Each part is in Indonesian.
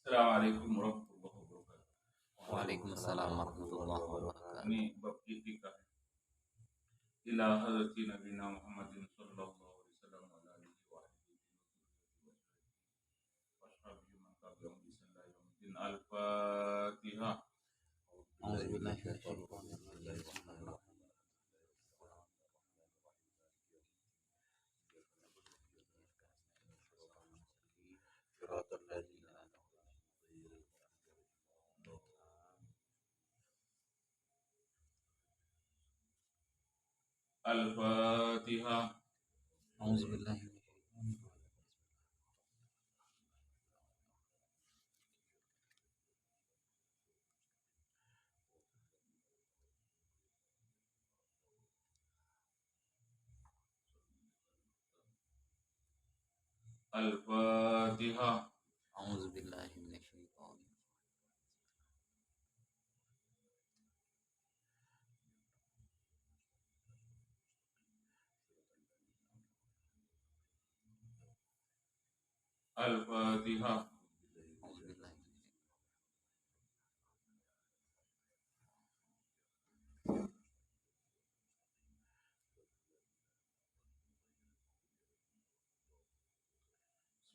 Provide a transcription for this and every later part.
Assalamualaikum warahmatullahi wabarakatuh. Waalaikumsalam warahmatullahi wabarakatuh. Ini bab itikaf ila hadrati nabiyina Muhammadin sallallahu alaihi wasallam wa ala alihi wa ashabihi man tabi'ahum bi ihsan ila yaumil Al-Fatihah. A'udzubillahi minasyaitonir rajim. Bismillahirrahmanirrahim. Siratal ladzina an'amta 'alaihim. Al-Fatihah. A'udzubillahi minasyaitonir rajim. Al-Fatihah. A'udzubillahi minasyaitonir Al-Fatihah. A'udzubillahi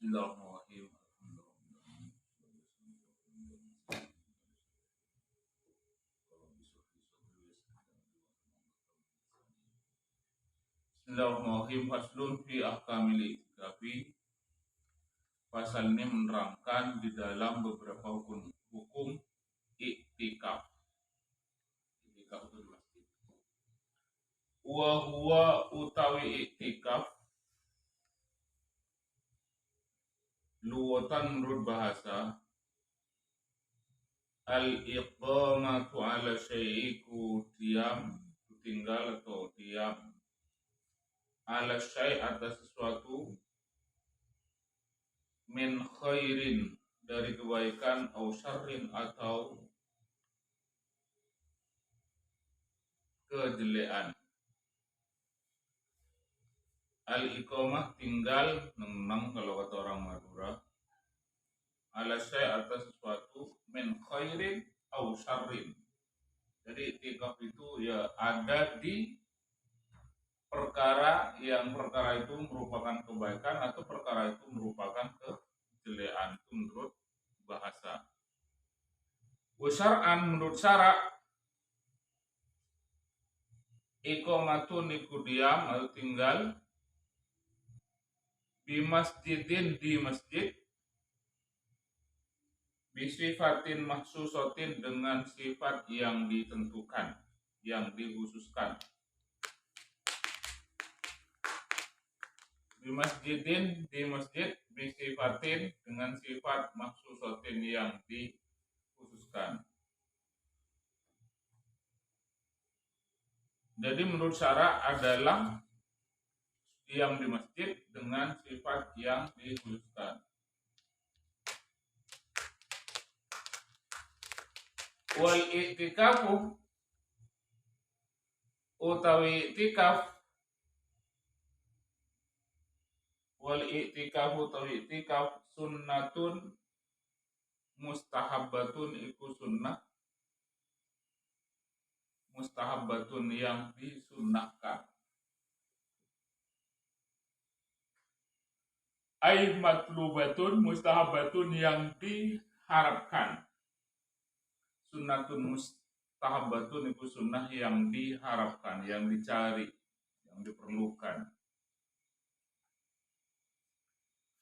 Bismillahirrahmanirrahim. Bismillahirrahmanirrahim. Faslun fi ahkamil itikafi. Pasal ini menerangkan di dalam beberapa hukum iktikaf. Iktikaf itu di masjid. Wa huwa utawi iktikaf luwatan menurut bahasa al-iqamatu ala syai'iku diam, tinggal atau diam ala syai' atas sesuatu min khairin dari kebaikan au syarrin atau kejelekan. Al-iqamah tinggal nenang kalau kata orang Madura ala syai' atas sesuatu min khairin au syarrin. Jadi iktikaf itu ya ada di perkara itu merupakan kebaikan atau perkara itu merupakan kejelekan, itu menurut bahasa. Wasyar'an menurut syarak iqamatun iku diam atau tinggal di masjidin di masjid bisifatin mahsusatin dengan sifat yang ditentukan, yang dikhususkan. Di masjidin di masjid bisifatin dengan sifat mahsusatin yang dikhususkan. Jadi menurut syarak adalah diam di masjid dengan sifat yang dikhususkan. Wal i'tikafu utawi i'tikaf sunnatun mustahabbatun iku sunnah mustahabbatun yang disunnahkan. Ai matlubatun mustahabbatun yang diharapkan. Sunnatun mustahabbatun itu sunnah yang diharapkan, yang dicari, yang diperlukan.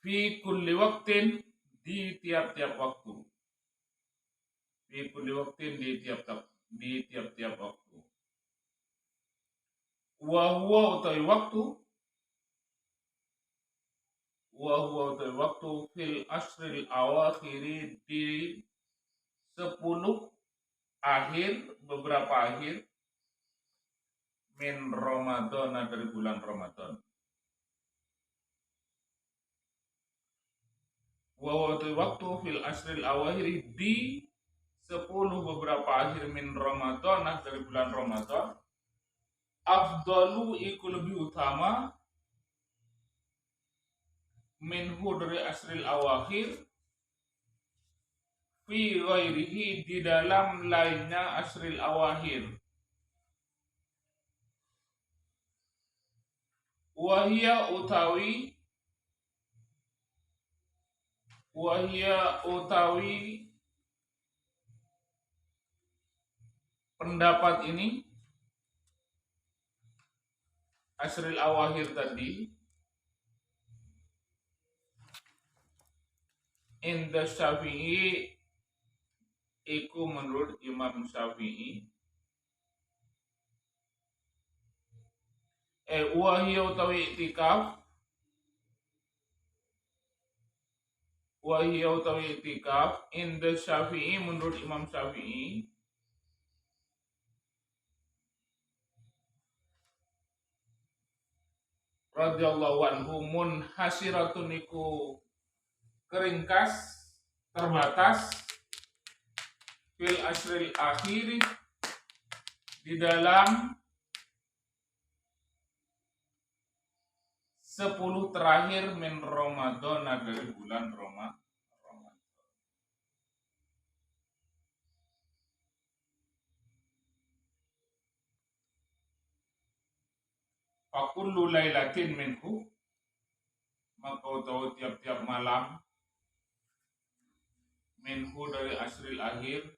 Fi kulli waktin di tiap-tiap waktu. Fi kulli waktin di tiap-tiap waktu. Wa huwa utawi waktu fil asril awakhiri di 10 akhir, beberapa akhir min Ramadan dari bulan Ramadan. Waktu fil asril awakhir di 10 beberapa akhir min Ramadan dari bulan Ramadan. Afdalu iku lebih utama minhu dari asril awakhir fi ghairihi di dalam lainnya asril awakhir. Wahia utawi pendapat ini asril awakhir tadi inda Syafi'i iku menurut Imam Syafi'i wahia utawi itikaf inda Syafi'i menurut Imam Syafi'i radhiyallahu anhu munhasiratun iku keringkas terbatas fil asril akhiri di dalam 10 terakhir min Ramadan dari bulan Ramadan. Fakullu lailatin minhu maka utawa tiap-tiap malam minhu dari asril akhir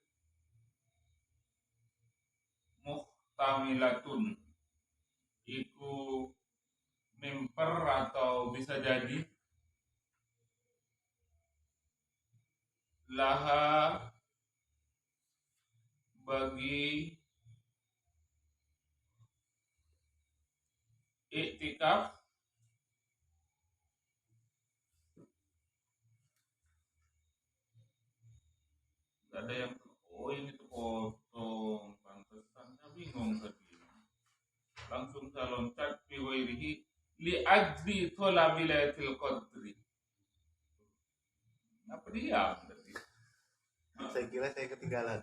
muhtamilatun iku mimper atau bisa jadi laha bagi iktikaf ada yang ini tuh potong pantesannya bingung tadi langsung saya loncat fi ghairihi li ajli thalabi lailatul qadri. Apa dia tadi? Saya kira saya ketinggalan.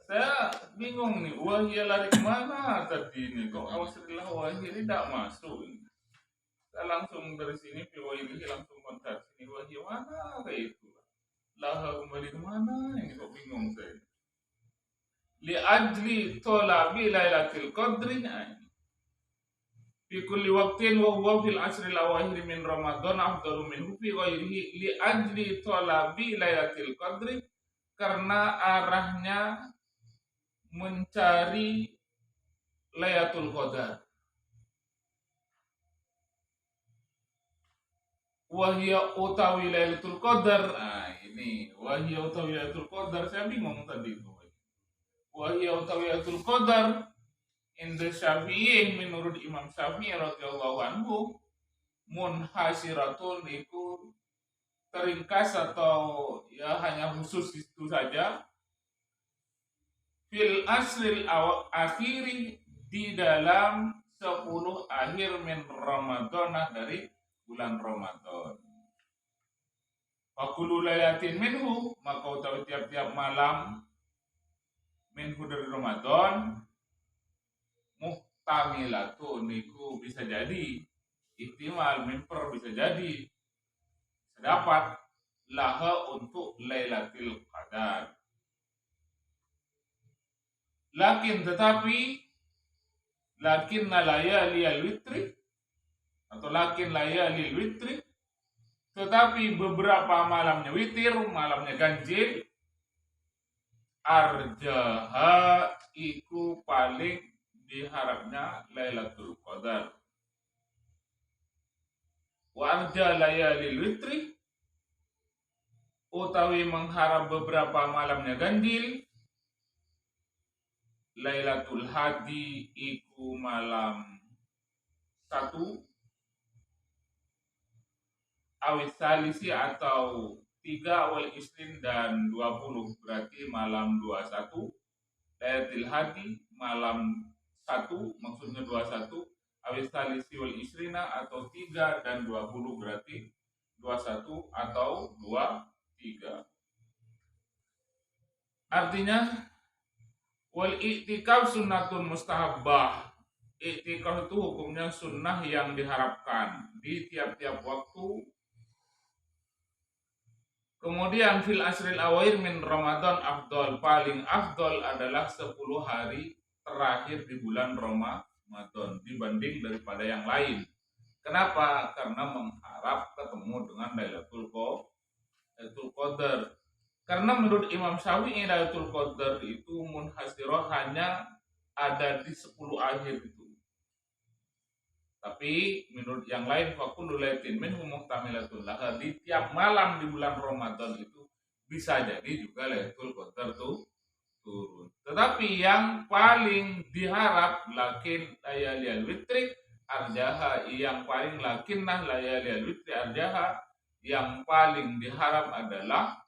Saya bingung nih, wahia lari kemana tadi ini? Kok awasrillah wahia tidak masuk ini? Saya langsung dari sini fi ghairihi langsung kontak sini wahia mana kayak itu? Laha kembali kemana? Ini kok bingung saya. Li ajli thalabi lailatul qadri fi kulli waqtin wa huwa fil asril awakhir min Ramadan afdalu minhu fi ghairihi li ajli talabi lailatul qadri karena arahnya mencari Lailatul Qadar. Wahia utawi Lailatul Qadar. Ini wahia utawi Lailatul Qadar saya bingung tadi itu. Wahia utawi Lailatul Qadar inda Syafi'i menurut Imam Syafi'i radhiyallahu anhu munhasiratun itu teringkas atau ya hanya khusus itu saja fil asril akhiri di dalam 10 akhir min Ramadan dari bulan Ramadan. Fakulu lailatin minhu maka utawi tiap-tiap malam minhu dari Ramadan muhtamilatun niku bisa jadi ihtimal mimper bisa jadi dapat laha untuk Lailatul Qadar. Lakin layali al-witri atau lakin layali al-witri tetapi beberapa malamnya witir, malamnya ganjil arjaha iku paling diharapnya Lailatul Qadar. Wa arja layalil witri utawi mengharap beberapa malamnya ganjil Lailatul Hadi iku malam 1 awis salisi atau 3 awal isrin dan 20 berarti malam 21 Lailatul Hadi malam 1 maksudnya 21 awis salisi wal isrina atau 3 dan 20 berarti 21 atau 23 artinya wal i'tikaf sunnatun mustahabbah. I'tikaf itu hukumnya sunnah yang diharapkan di tiap-tiap waktu Kemudian fil asril awair min Ramadan afdol, paling afdol adalah 10 hari terakhir di bulan Ramadan dibanding daripada yang lain. Kenapa? Karena mengharap ketemu dengan Lailatul Qadar. Karena menurut Imam Syafi'i Lailatul Qadar itu munhasirah hanya ada di 10 akhir itu. Tapi menurut yang lain fakullu lailatin minhu muhtamilatul laha, di tiap malam di bulan Ramadan itu bisa jadi juga Lailatul Qadar tuh turun. Tetapi yang paling diharap lakin layaliyal witri arjaha, yang paling lakinnah layaliyal witri arjaha, yang paling diharap adalah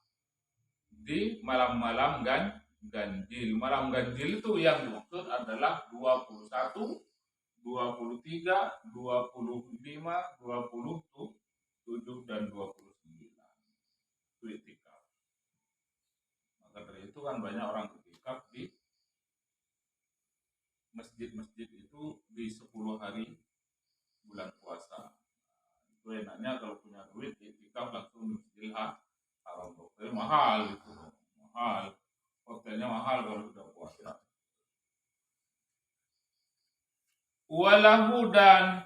di malam-malam ganjil. Malam ganjil itu yang dimaksud adalah 21, 23, 25, 27, dan 29. Itu itikaf. Maka dari itu kan banyak orang itikaf di masjid-masjid itu di 10 hari bulan puasa. Itu enaknya kalau punya duit itikaf langsung di Masjidil Haram. Tapi mahal itu. Mahal. Hotelnya mahal kalau sudah puasa. Walahu, dan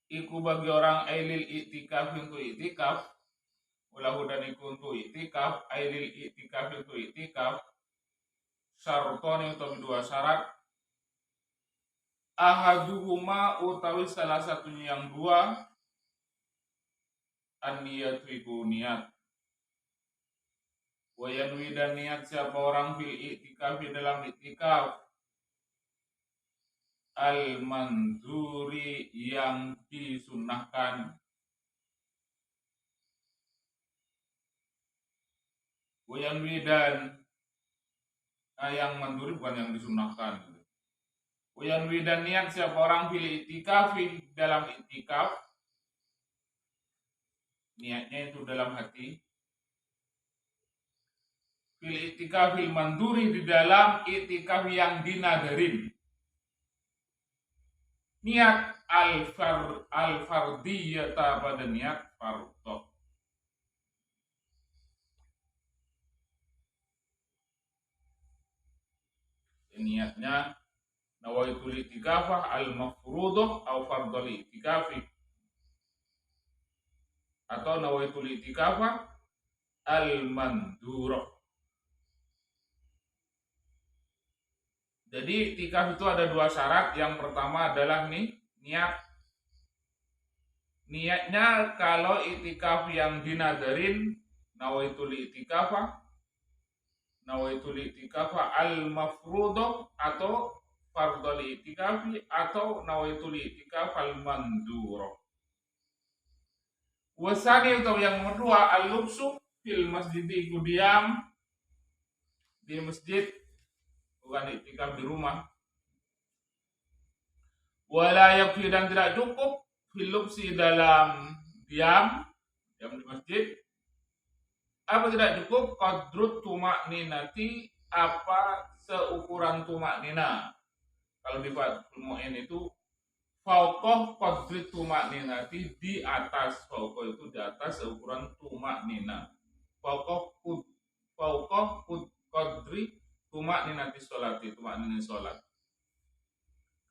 iku bagi orang ailil itikaf untuk itikaf, walahu dan iku untuk itikaf, ailil itikaf untuk itikaf, syartoni utawi 2 syarat, ahaduhuma utawi salah satunya yang 2, an-niyatu iku niat, wa yanwi dan niat siapa orang fil itikaf di dalam itikaf, al-manzuri yang disunahkan, wayanwi dan yang manduri bukan yang disunahkan, wayanwi dan niat siapa orang pilih itikaf dalam itikaf, niatnya itu dalam hati, pilih itikaf manduri di dalam itikaf yang dinadarin, niat al-fardiyata pada niat fardhu. Niatnya nawaitul itikafah al-mafruḍah atau fardhul itikafi, atau nawaitul itikafah al-mandurah. Jadi itikaf itu ada 2 syarat. Yang pertama adalah niat. Niatnya kalau itikaf yang dinadarin nawaitul itikafah al-mafruḍah atau fardhul itikafi, atau nawaitul itikaf al-mandurah. Wasani atau yang kedua al-lubsu fil masjid, iku diam di masjid, bukan itikaf di rumah. Wala yakfi, dan tidak cukup fil lubsi dalam diam di masjid. Apa tidak cukup? Qadrut tumakninati, apa seukuran tumaknina. Kalau di Fathul Mu'in itu fauqah qadrit tumakninati, di atas, fauqah itu di atas seukuran tumaknina. Fauqah qadri tumakninati sholati, tumaknina sholat.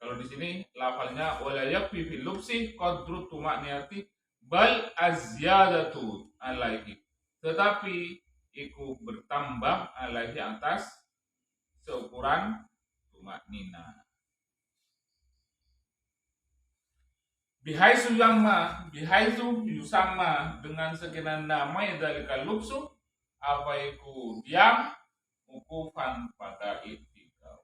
Kalau di sini lafalnya wala yakfi fil lubsi qadrut tumakninati bal azyadatu alaihi, tetapi iku bertambah alaihi atas seukuran tumaknina. Bihaisu yusamma, dengan sekian nama dalikal lubsu, apa iku diam, ukufan pada itikaf.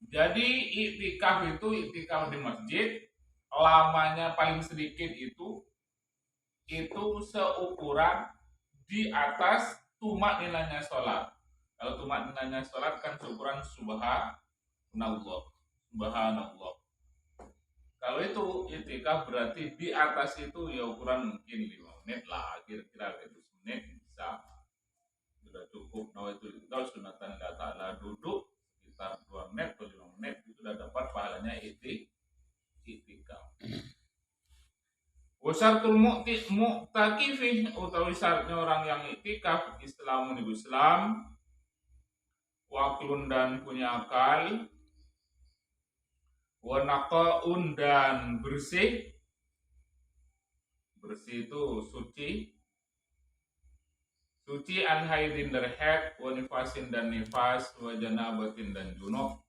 Jadi itikaf itu itikaf di masjid, lamanya paling sedikit itu seukuran di atas tumakninanya sholat. Kalau tumakninanya sholat kan seukuran subhanallah. Kalau itu itikaf berarti di atas itu ya ukuran mungkin 5 menit lah, kira-kira 20 menit bisa, sudah cukup. Nah itu sunatan la ta'ala, duduk sekitar 2 menit atau 5 menit itu sudah dapat pahalanya itikaf. Wa syartul mu'takifi utawi syaratnya orang yang iktikaf Islamun ibu Islam, waklun dan punya akal, wa naqaun dan bersih. Bersih itu suci an haidin dari haid, wa nifasin dan nifas, wa janabatin dan junub.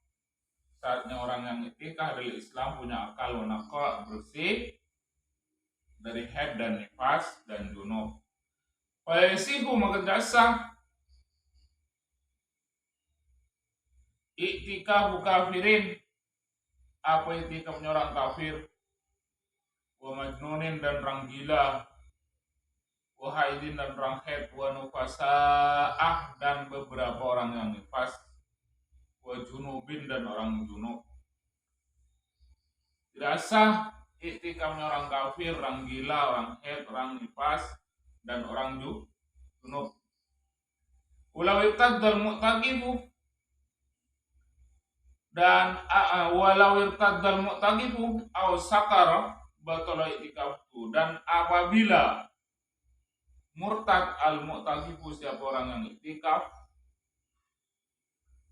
Saatnya orang yang iktikaf dari Islam punya akal, wa naqa bersih dari haid dan nifas dan junub. Faisihu maka dasar iktikafu kafirin, apa iktikafnya orang kafir, wa majnunin dan orang gila, wa haidin dan orang haid, wa nufasaah dan beberapa orang yang nifas, wa junubin dan orang junub. Tidak sah iktikafnya orang kafir, orang gila, orang haid, orang nifas dan orang junub. Walau irtaddal mu'takifu dan walau irtaddal mu'takifu au sakara batala itikafku, dan apabila murtad al mu'takifu siapa orang yang iktikaf,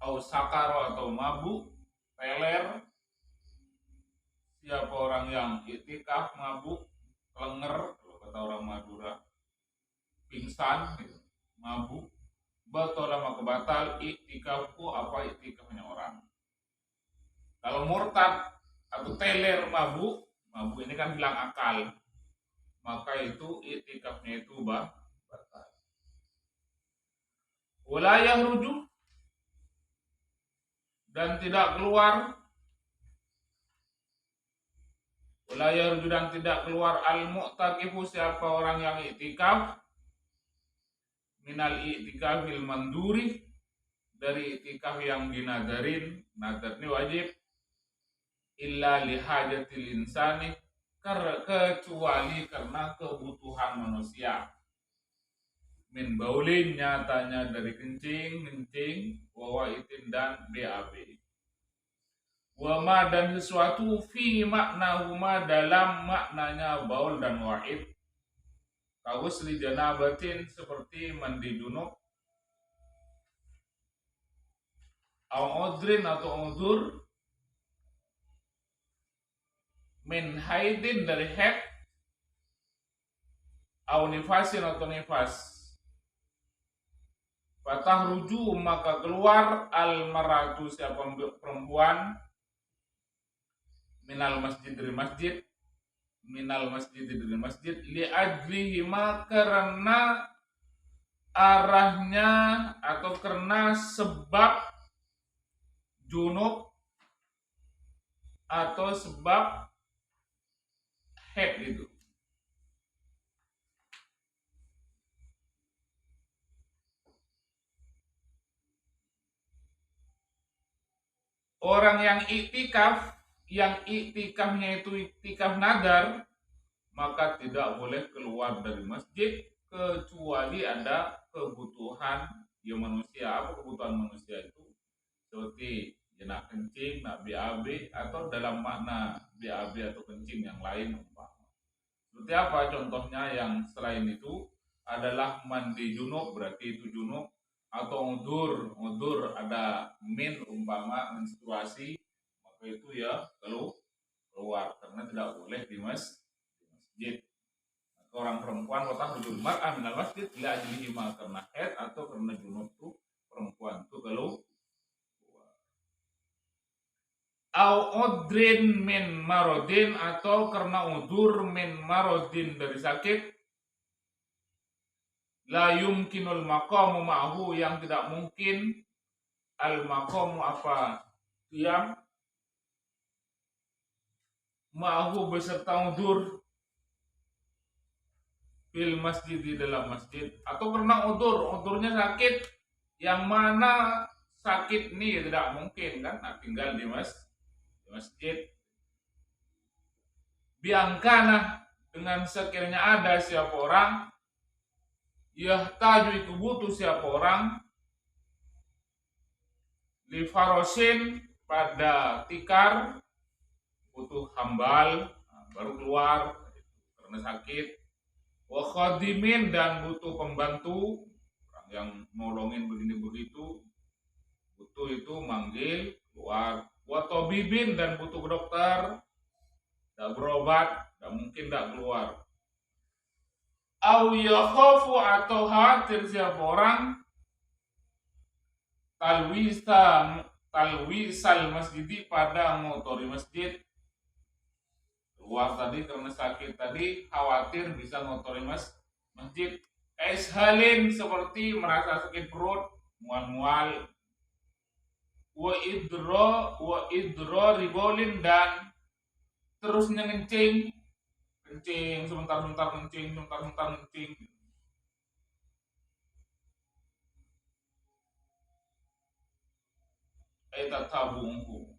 au sakara atau mabuk, teler siapa orang yang iktikaf, mabuk, kelenger kalau kata orang Madura, pingsan gitu, mabuk, batala maka batal iktikafku, apa iktikafnya orang. Kalau murtad atau teler mabuk ini kan hilang akal, maka itu iktikafnya itu batal. Wilayah rujuk dan tidak keluar, wilayah rujuk dan tidak keluar al mu'takifu siapa orang yang iktikaf, minal iktikafil manduri dari iktikaf yang dinadarin, nadar ini wajib, illa lihajatil insani kecuali karena kebutuhan manusia, min baulin nyatanya dari kencing, wawaitin dan BAB, wama dan sesuatu fi maknahuma dalam maknanya baul dan wa'id, kawusli janabatin seperti mandi junub, au udrin atau udur, min haidin dari haid, au nifasin atau nifas, fatah ruju maka keluar al maratu siapa perempuan, minal masjid dari masjid, li ajlihima karena arahnya atau karena sebab junub atau sebab haid itu. Orang yang iktikafnya itu iktikaf nadar, maka tidak boleh keluar dari masjid kecuali ada kebutuhan manusia. Apa kebutuhan manusia itu? Seperti nak kencing, nak BAB, atau dalam makna BAB atau kencing yang lain. Seperti apa contohnya yang selain itu adalah mandi junub, berarti itu junub, atau udur ada min umpama menstruasi, maka itu ya keluar karena tidak boleh di masjid. Maka orang perempuan kota rujul mar'ah minal masjid bila ajlihima karena haid atau karena junub itu perempuan itu keluar. Au udrin min marodin atau karena udur min marodin dari sakit, la yumkinul maqamu ma'hu yang tidak mungkin al maqamu apa yang ma'hu beserta udur fil masjid di dalam masjid, atau karena udurnya sakit yang mana sakit ini tidak mungkin kan tinggal di masjid. Biangkana dengan sekiranya ada siapa orang yahtaju itu butuh siapa orang li farosin pada tikar, butuh hambal baru keluar karena sakit. Wa khadimin, dan butuh pembantu, orang yang nolongin begini begitu, butuh itu manggil keluar. Wa tabibin, dan butuh ke dokter, tidak berobat, tidak mungkin tidak keluar. Au yakhafu, atau khawatir siapa orang talwisal masjidi, pada motori masjid. Keluar tadi karena sakit tadi, khawatir bisa ngotori masjid. Eshalin, seperti merasa sakit perut, mual-mual. Wa idro ribolin, dan terusnya kencing sebentar kencing. Eta tabungku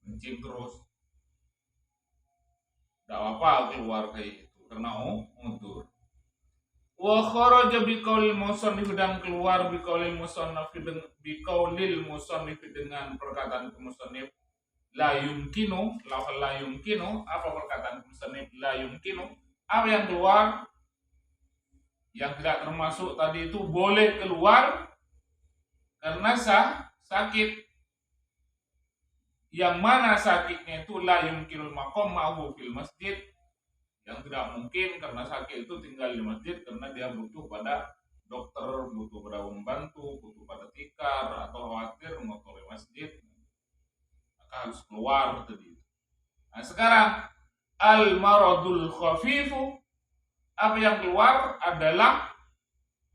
kencing terus, tidak apa keluar kayak itu karena udur. Wa kharaja biqaulil musannif, dan keluar biqaulil musannif dengan perkataan musannif la yumkinu, apa perkataan musannif la yumkinu, apa yang keluar yang tidak termasuk tadi itu boleh keluar karena sakit. Yang mana sakitnya itu la yumkinul maqam ma'hu fil masjid, yang tidak mungkin karena sakit itu tinggal di masjid, karena dia butuh pada dokter, butuh pada pembantu, butuh pada tikar, atau khawatir mengotori masjid, maka harus keluar tadi. Nah sekarang al maradul khafifu, apa yang keluar adalah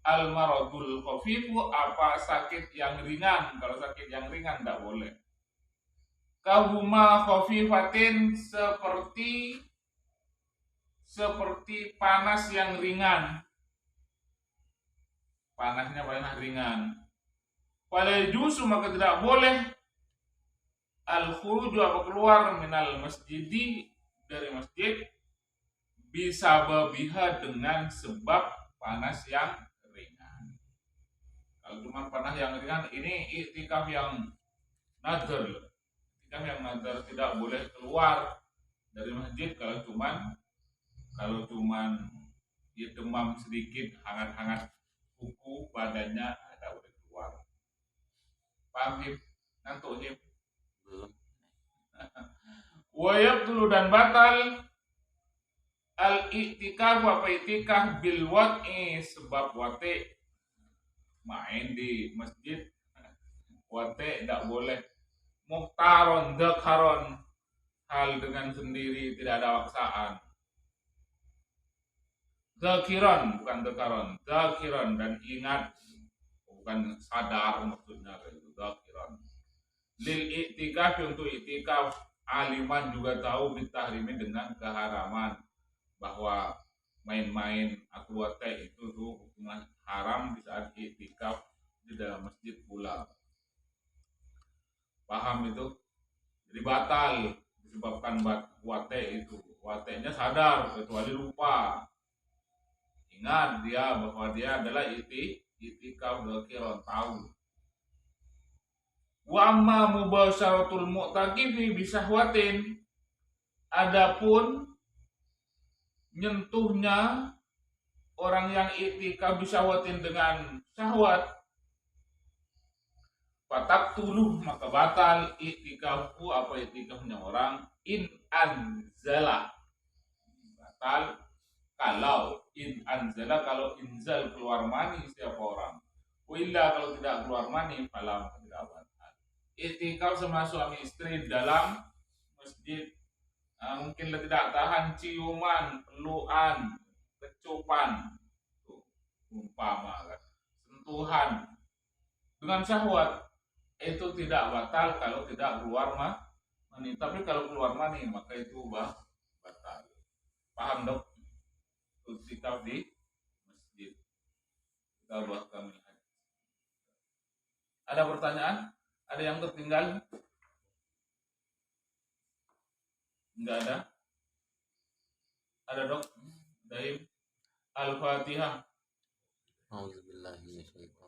al maradul khafifu, apa sakit yang ringan. Kalau sakit yang ringan tidak boleh. Kahuma khafifatin, seperti panas yang ringan, panasnya panas ringan. Fala juzu, maka tidak boleh al khuruju, apa keluar, minal masjidi, dari masjid, bisa babiha, dengan sebab panas yang ringan. Kalau cuma panas yang ringan, ini iktikaf yang nazar. Yang nazar tidak boleh keluar dari masjid kalau cuman dia demam sedikit, hangat-hangat kuku badannya, ada boleh keluar. Paham Hib? Ngantuk Hib? Belum. Wayab dulu, dan batal al-i'tikaf, apa i'tikaf bil wat'i, sebab wate, main di masjid wate tidak boleh. Muhtaron dzakaron, hal dengan sendiri, tidak ada waksaan. Dzakiron, bukan dzakaron, dzakiron, dan ingat, bukan sadar maksudnya itu dzakiron. Lil i'tikaf, untuk i'tikaf, aliman juga tahu bitahrimi, dengan keharaman, bahwa main-main atau wate itu tuh hukuman haram di saat i'tikaf di dalam masjid pula. Paham itu? Jadi batal disebabkan wate itu. Watenya sadar kecuali lupa. Ingat dia bahwa dia adalah i'tikaf dzakiron, tahu. Wa amma mubasyaratul mu'takifi bisahwatin, adapun nyentuhnya orang yang i'tikaf bisahwatin dengan syahwat, fatak tuluh, maka batal i'tikafku, apa i'tikafnya orang, in anzala, batal kalau in anzala, kalau inzal keluar mani siapa orang, willa kalau tidak keluar mani, falam, tidak batal. I'tikaf sama suami istri dalam masjid, mungkin tidak tahan ciuman, pelukan, kecupan, umpama sentuhan dengan syahwat, itu tidak batal kalau tidak keluar mani. Tapi kalau keluar mani, maka itu batal. Paham dok? I'tikaf di masjid. Kita bahkan melihat. Ada pertanyaan? Ada yang tertinggal? Enggak ada? Ada dok? Daim. Al-Fatihah. Auzubillahi minasyaitonir